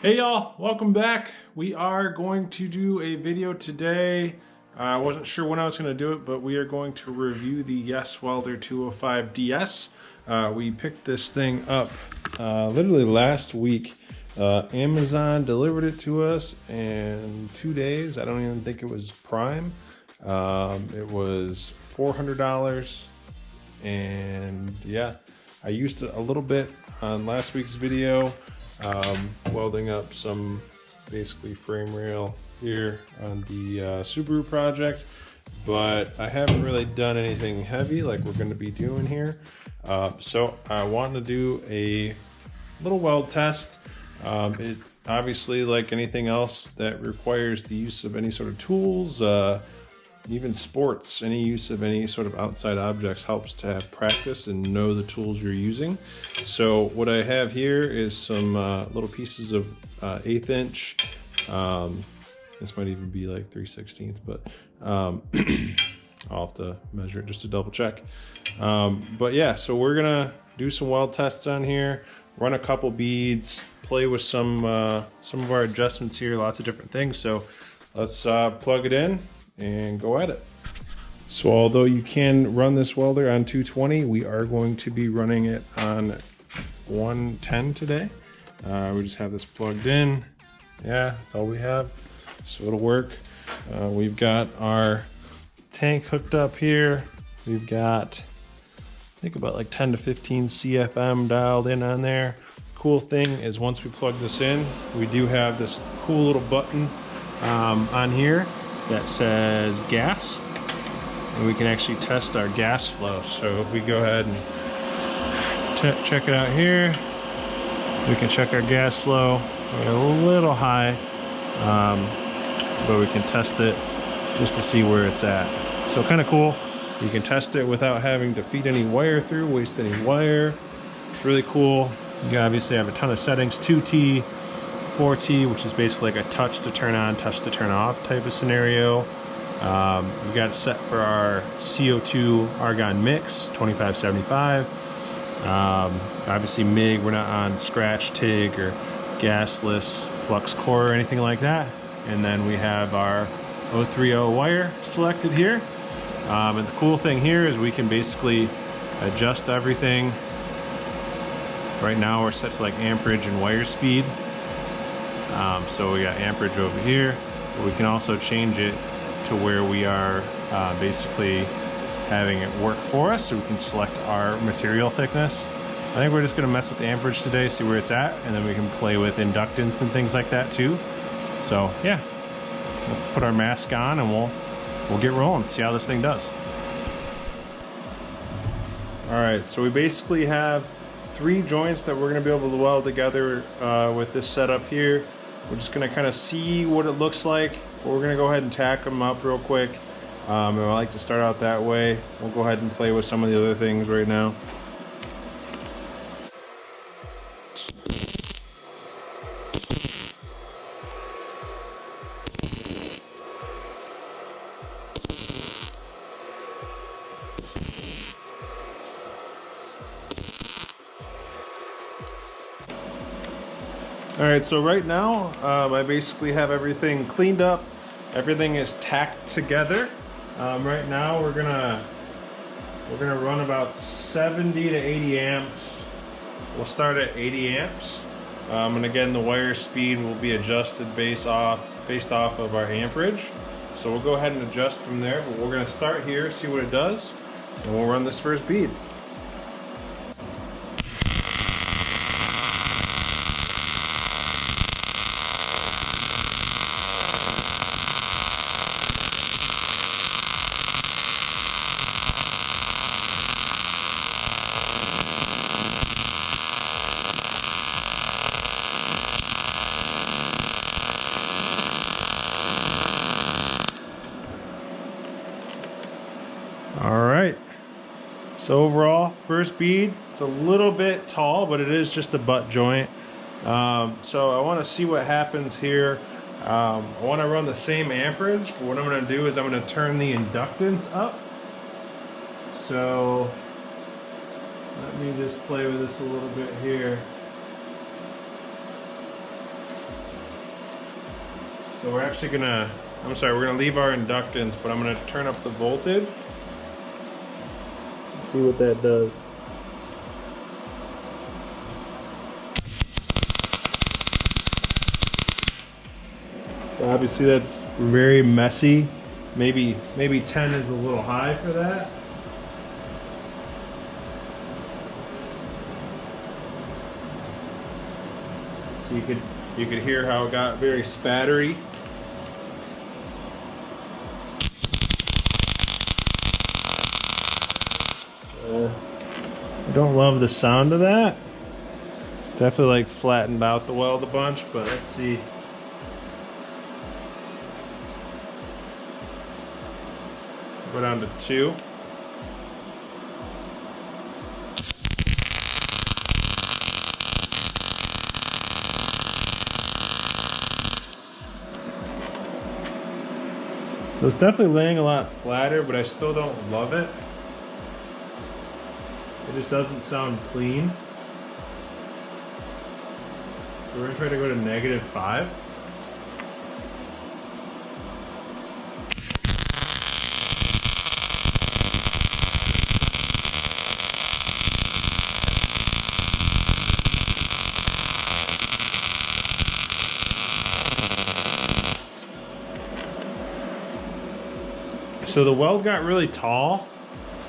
Hey y'all, welcome back. We are going to do a video today. I wasn't sure when I was going to do it, but we are going to review the YESWELDER 205DS. We picked this thing up literally last week. Amazon delivered it to us in 2 days. I don't even think it was Prime. It was $400, and yeah, I used it a little bit on last week's video. Welding up some basically frame rail here on the Subaru project, but I haven't really done anything heavy like we're going to be doing here. So I wanted to do a little weld test. It obviously, like anything else that requires the use of any sort of tools, even sports, any use of any sort of outside objects helps to have practice and know the tools you're using. So what I have here is some little pieces of 1/8 inch. This might even be like 3/16, but I'll have to measure it just to double check. But yeah, so we're gonna do some weld tests on here, run a couple beads, play with some of our adjustments here, lots of different things. So let's plug it in and go at it. So although you can run this welder on 220, we are going to be running it on 110 today. We just have this plugged in. Yeah, that's all we have. So it'll work. We've got our tank hooked up here. We've got, I think, about like 10 to 15 CFM dialed in on there. Cool thing is once we plug this in, we do have this cool little button on here that says gas, and we can actually test our gas flow. So if we go ahead and check it out here, we can check our gas flow. We're a little high, but we can test it just to see where it's at. So kind of cool. You can test it without having to feed any wire through, waste any wire. It's really cool. You obviously have a ton of settings, 2T, 4T, which is basically like a touch to turn on, touch to turn off type of scenario. We got it set for our CO2 Argon mix, 2575. Obviously MIG, we're not on scratch TIG or gasless flux core or anything like that. And then we have our 030 wire selected here. And the cool thing here is we can basically adjust everything. Right now we're set to like amperage and wire speed. So we got amperage over here, but we can also change it to where we are basically having it work for us, so we can select our material thickness. I think we're just going to mess with the amperage today, see where it's at, and then we can play with inductance and things like that too. So yeah, let's put our mask on and we'll get rolling, see how this thing does. All right, so we basically have 3 joints that we're going to be able to weld together with this setup here. We're just going to kind of see what it looks like, but we're going to go ahead and tack them up real quick. And I like to start out that way. We'll go ahead and play with some of the other things right now. All right, so right now, I basically have everything cleaned up. Everything is tacked together. Right now, we're gonna run about 70 to 80 amps. We'll start at 80 amps, and again, the wire speed will be adjusted based off of our amperage. So we'll go ahead and adjust from there. But we're gonna start here, see what it does, and we'll run this first bead. All right, so overall, first bead, it's a little bit tall, but it is just a butt joint. So I want to see what happens here. I want to run the same amperage, but what I'm going to do is I'm going to turn the inductance up. So let me just play with this a little bit here. So we're actually gonna, we're gonna leave our inductance, but I'm gonna turn up the voltage. See what that does. So obviously that's very messy. Maybe 10 is a little high for that. So you could hear how it got very spattery. I don't love the sound of that. Definitely like flattened out the weld a bunch, but let's see. Go down to 2. So it's definitely laying a lot flatter, but I still don't love it. It just doesn't sound clean. So we're gonna try to go to -5. So the weld got really tall,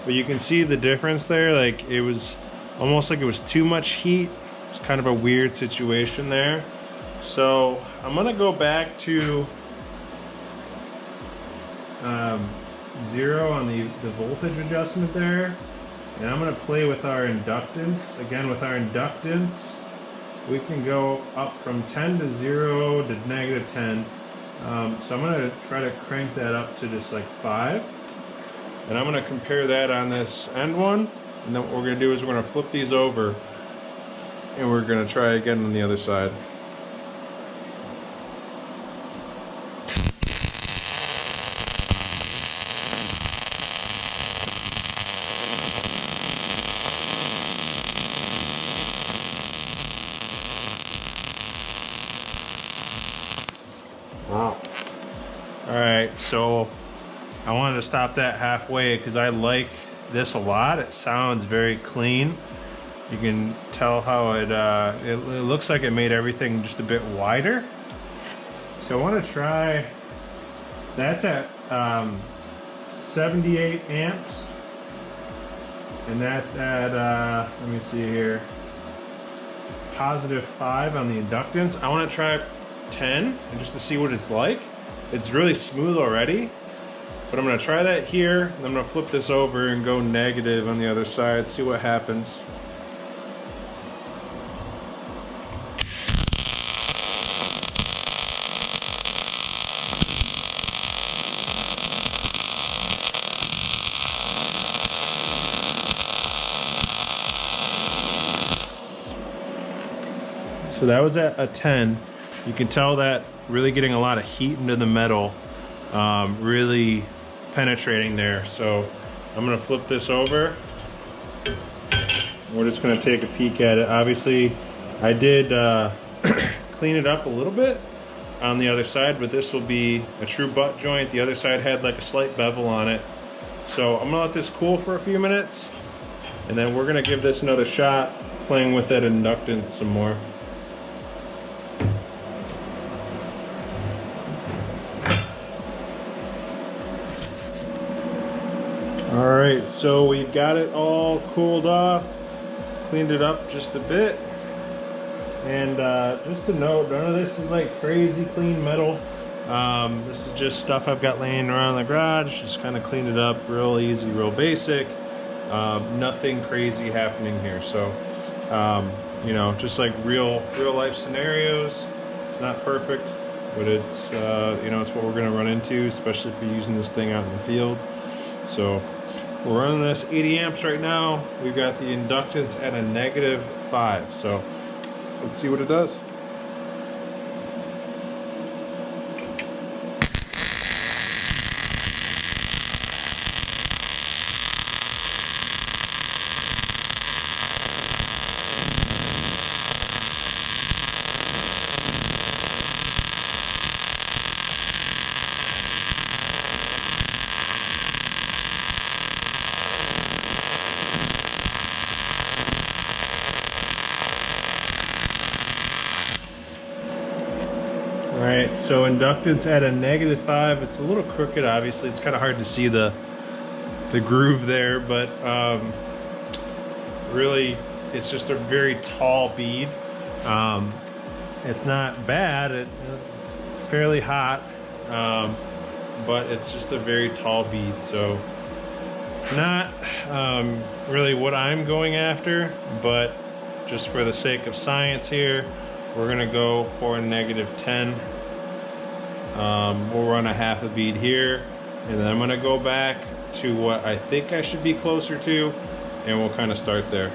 but you can see the difference there. Like it was almost like it was too much heat. It's kind of a weird situation there. So I'm gonna go back to 0 on the voltage adjustment there. And I'm gonna play with our inductance. Again, with our inductance, we can go up from 10 to 0 to -10. So I'm gonna try to crank that up to just like 5. And I'm gonna compare that on this end one. And then what we're gonna do is we're gonna flip these over and we're gonna try again on the other side. Wow. All right, so I wanted to stop that halfway because I like this a lot. It sounds very clean. You can tell how it looks like it made everything just a bit wider. So I want to try, that's at 78 amps. And that's at, let me see here, +5 on the inductance. I want to try 10 and just to see what it's like. It's really smooth already, but I'm going to try that here, and I'm going to flip this over and go negative on the other side, see what happens. So that was at a 10. You can tell that really getting a lot of heat into the metal, really penetrating there. So I'm gonna flip this over. We're just gonna take a peek at it. Obviously, I did clean it up a little bit on the other side, but this will be a true butt joint. The other side had like a slight bevel on it. So I'm gonna let this cool for a few minutes, and then we're gonna give this another shot, playing with that inductance some more. All right, so we've got it all cooled off, cleaned it up just a bit. And just to note, none of this is like crazy clean metal. This is just stuff I've got laying around the garage, just kind of cleaned it up real easy, real basic. Nothing crazy happening here. So, you know, just like real life scenarios. It's not perfect, but it's, you know, it's what we're gonna run into, especially if you're using this thing out in the field. So we're running this 80 amps right now. We've got the inductance at a -5. So let's see what it does. Alright, so inductance at a -5. It's a little crooked, obviously. It's kind of hard to see the groove there, but really it's just a very tall bead. It's not bad, it's fairly hot, but it's just a very tall bead, so not really what I'm going after, but just for the sake of science here, we're gonna go for a -10. We'll run a half a bead here, and then I'm gonna go back to what I think I should be closer to, and we'll kind of start there.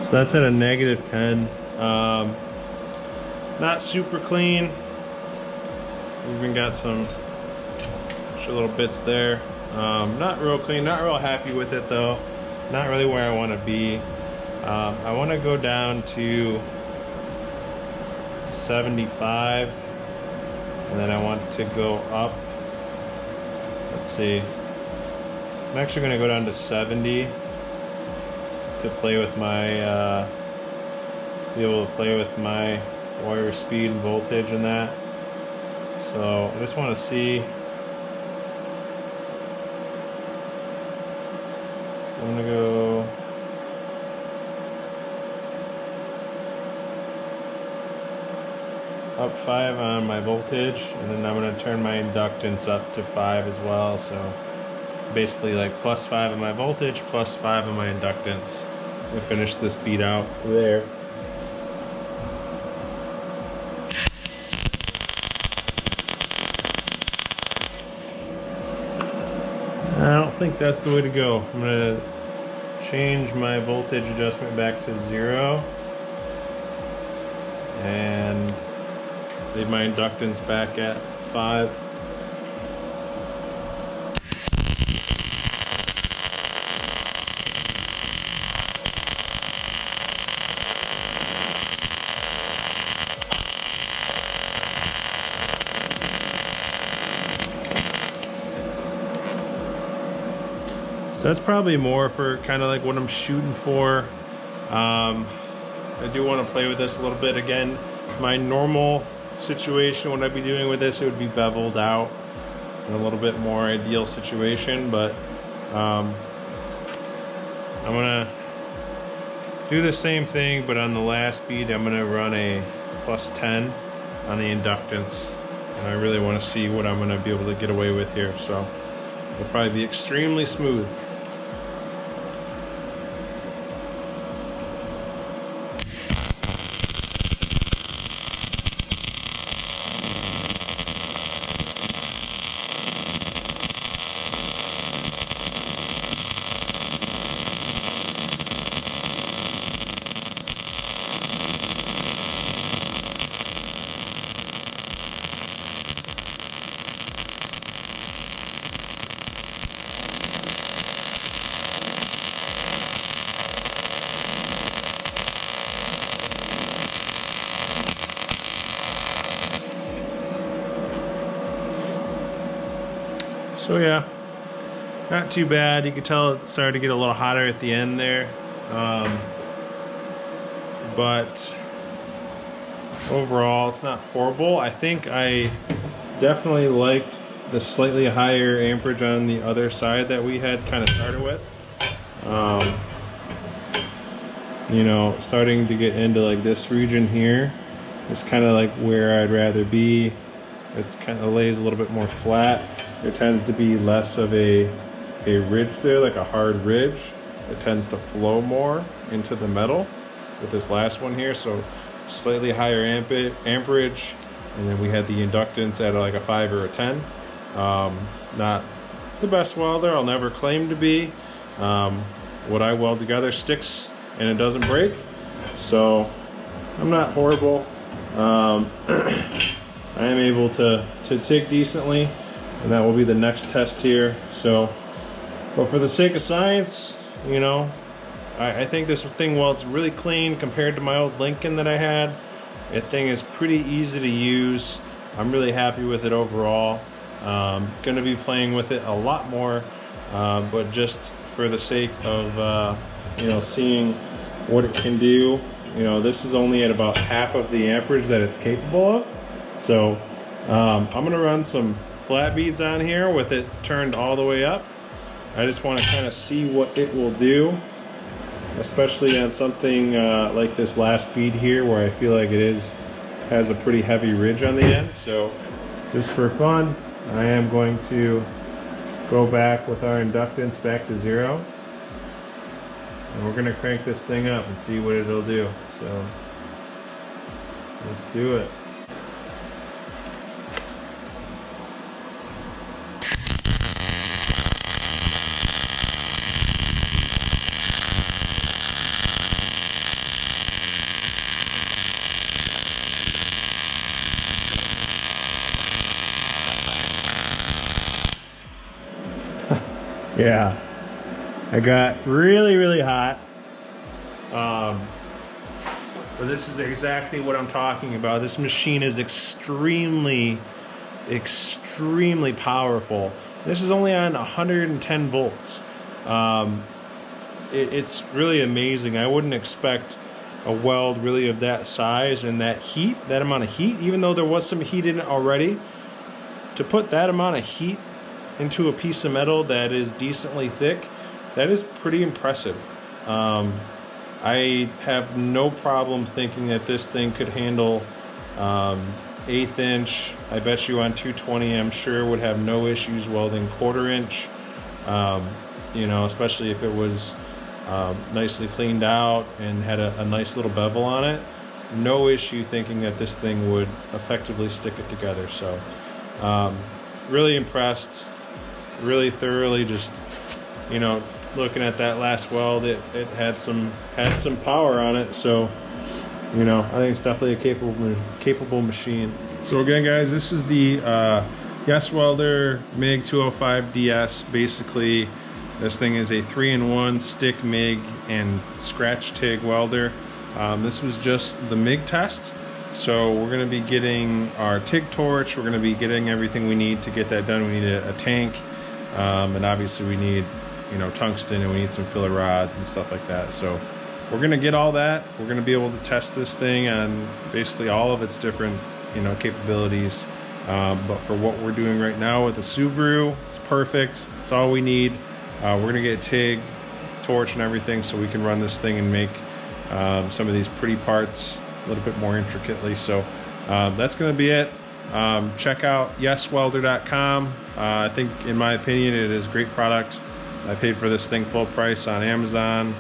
So that's at a -10. Not super clean. We've even got some little bits there. Not real clean, not real happy with it though. Not really where I want to be. I want to go down to 75, and then I want to go up. Let's see. I'm actually going to go down to 70 to play with my, be able to play with my wire speed and voltage and that. So I just want to see. So I'm going to go up 5 on my voltage, and then I'm going to turn my inductance up to 5 as well. So basically like +5 on my voltage, +5 on my inductance. We finish this bead out there. I don't think that's the way to go. I'm gonna change my voltage adjustment back to 0 and leave my inductance back at 5. So that's probably more for kind of like what I'm shooting for. I do want to play with this a little bit. Again, my normal situation, what I'd be doing with this, it would be beveled out in a little bit more ideal situation, but I'm gonna do the same thing, but on the last bead I'm gonna run a +10 on the inductance, and I really want to see what I'm gonna be able to get away with here. So it'll probably be extremely smooth. So yeah, not too bad. You can tell it started to get a little hotter at the end there. But overall, it's not horrible. I think I definitely liked the slightly higher amperage on the other side that we had kind of started with. You know, starting to get into like this region here is kind of like where I'd rather be. It's kind of lays a little bit more flat. There tends to be less of a ridge there, like a hard ridge. It tends to flow more into the metal with this last one here. So slightly higher amperage, and then we had the inductance at like a 5 or a 10. Not the best welder, I'll never claim to be. What I weld together sticks and it doesn't break. So I'm not horrible. I am able to TIG decently, and that will be the next test here. So, but for the sake of science, you know, I think this thing welds really clean compared to my old Lincoln that I had. That thing is pretty easy to use. I'm really happy with it overall. Going to be playing with it a lot more, but just for the sake of you know, seeing what it can do. You know, this is only at about half of the amperage that it's capable of. So I'm gonna run some flat beads on here with it turned all the way up. I just want to kind of see what it will do, especially on something like this last bead here, where I feel like it has a pretty heavy ridge on the end. So just for fun, I am going to go back with our inductance back to 0. And we're going to crank this thing up and see what it'll do. So let's do it. Yeah, I got really hot. But this is exactly what I'm talking about. This machine is extremely powerful. This is only on 110 volts. It's really amazing. I wouldn't expect a weld really of that size and that heat, that amount of heat, even though there was some heat in it already. To put that amount of heat into a piece of metal that is decently thick, that is pretty impressive. I have no problem thinking that this thing could handle 1/8 inch. I bet you on 220, I'm sure would have no issues welding 1/4 inch. You know, especially if it was nicely cleaned out and had a nice little bevel on it. No issue thinking that this thing would effectively stick it together. So really impressed, really thoroughly. Just, you know, looking at that last weld, it had some power on it. So, you know, I think it's definitely a capable machine. So again, guys, this is the YESWELDER MIG-205DS. Basically, this thing is a 3-in-1 stick MIG and scratch TIG welder. This was just the MIG test. So we're going to be getting our TIG torch. We're going to be getting everything we need to get that done. We need a tank, and obviously we need, you know, tungsten, and we need some filler rods and stuff like that. So we're going to get all that. We're going to be able to test this thing on basically all of its different, you know, capabilities. But for what we're doing right now with the Subaru, it's perfect. It's all we need. We're going to get TIG, torch, and everything so we can run this thing and make some of these pretty parts a little bit more intricately. So that's going to be it. Check out YESWELDER.com. I think, in my opinion, it is a great product. I paid for this thing full price on Amazon.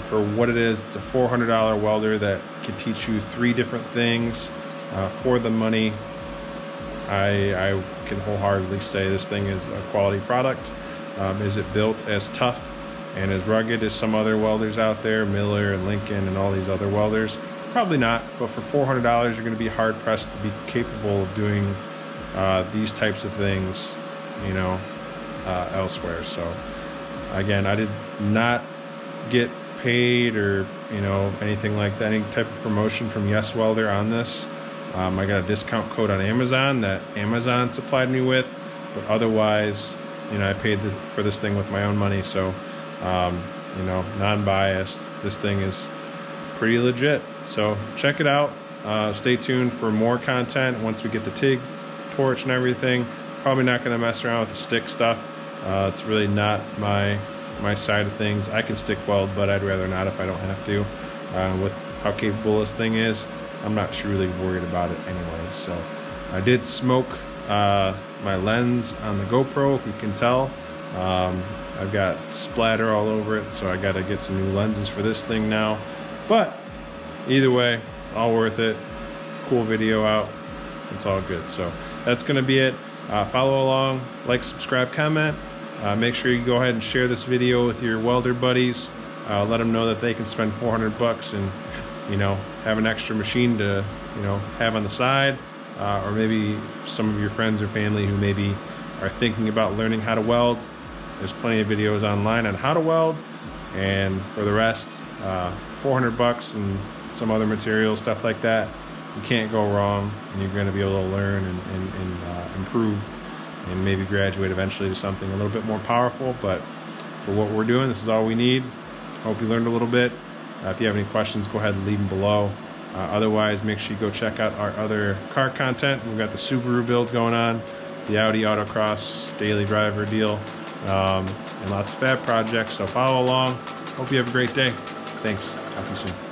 For what it is, it's a $400 welder that can teach you 3 different things for the money. I can wholeheartedly say this thing is a quality product. Is it built as tough and as rugged as some other welders out there, Miller and Lincoln and all these other welders? Probably not, but for $400 you're going to be hard pressed to be capable of doing these types of things, you know, elsewhere. So again, I did not get paid or, you know, anything like that, any type of promotion from YESWELDER on this. I got a discount code on Amazon that Amazon supplied me with, but otherwise, you know, I paid for this thing with my own money. So, you know, non-biased. This thing is pretty legit. So check it out. Stay tuned for more content once we get the TIG, torch, and everything. Probably not going to mess around with the stick stuff. It's really not my side of things. I can stick weld, but I'd rather not if I don't have to. With how capable this thing is, I'm not truly worried about it anyway. So I did smoke my lens on the GoPro, if you can tell. I've got splatter all over it, so I got to get some new lenses for this thing now. But either way, all worth it. Cool video out. It's all good. So that's going to be it. Follow along, like, subscribe, comment. Make sure you go ahead and share this video with your welder buddies. Let them know that they can spend $400 and, you know, have an extra machine to, you know, have on the side. Or maybe some of your friends or family who maybe are thinking about learning how to weld. There's plenty of videos online on how to weld. And for the rest, $400 and some other materials, stuff like that. you can't go wrong, and you're going to be able to learn and improve and maybe graduate eventually to something a little bit more powerful. But for what we're doing, this is all we need. Hope you learned a little bit. If you have any questions, go ahead and leave them below. Otherwise, make sure you go check out our other car content. We've got the Subaru build going on, the Audi Autocross daily driver deal, and lots of fab projects. So follow along. Hope you have a great day. Thanks. Talk to you soon.